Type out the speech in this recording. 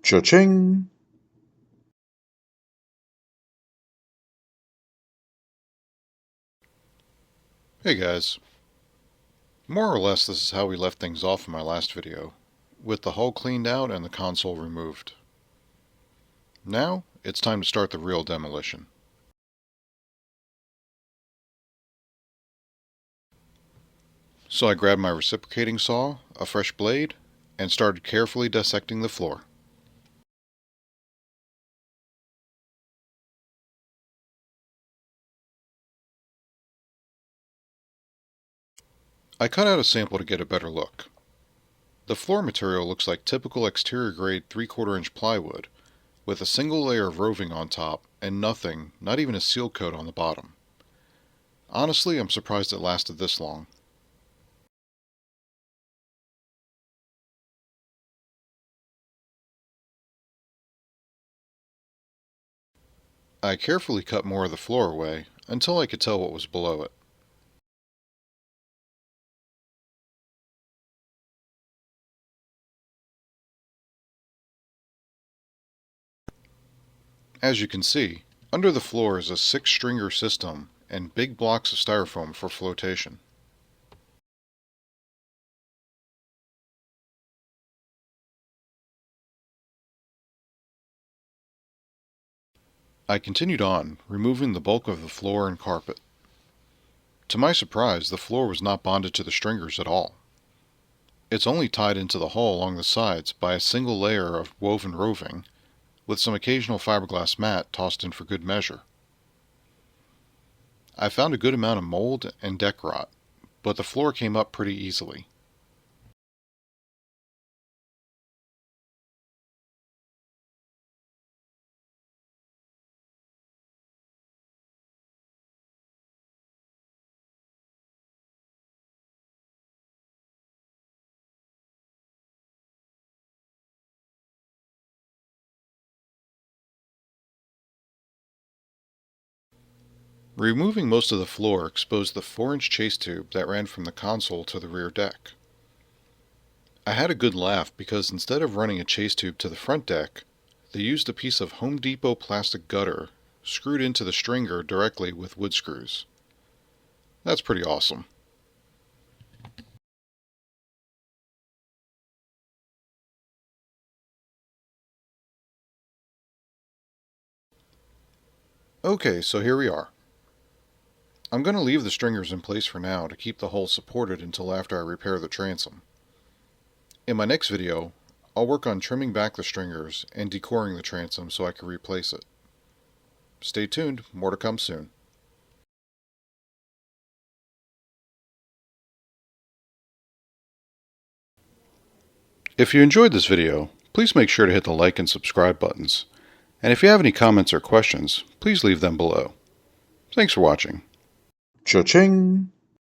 Cha-ching! Hey guys, more or less this is how we left things off in my last video, with the hull cleaned out and the console removed. Now, it's time to start the real demolition. So I grabbed my reciprocating saw, a fresh blade, and started carefully dissecting the floor. I cut out a sample to get a better look. The floor material looks like typical exterior grade 3/4 inch plywood, with a single layer of roving on top and nothing, not even a seal coat on the bottom. Honestly, I'm surprised it lasted this long. I carefully cut more of the floor away until I could tell what was below it. As you can see, under the floor is a 6-stringer system and big blocks of styrofoam for flotation. I continued on, removing the bulk of the floor and carpet. To my surprise, the floor was not bonded to the stringers at all. It's only tied into the hull along the sides by a single layer of woven roving, with some occasional fiberglass mat tossed in for good measure. I found a good amount of mold and deck rot, but the floor came up pretty easily. Removing most of the floor exposed the 4-inch chase tube that ran from the console to the rear deck. I had a good laugh because instead of running a chase tube to the front deck, they used a piece of Home Depot plastic gutter screwed into the stringer directly with wood screws. That's pretty awesome. Okay, so here we are. I'm going to leave the stringers in place for now to keep the hull supported until after I repair the transom. In my next video, I'll work on trimming back the stringers and decoring the transom so I can replace it. Stay tuned, more to come soon. If you enjoyed this video, please make sure to hit the like and subscribe buttons. And if you have any comments or questions, please leave them below. Thanks for watching. Cha-ching!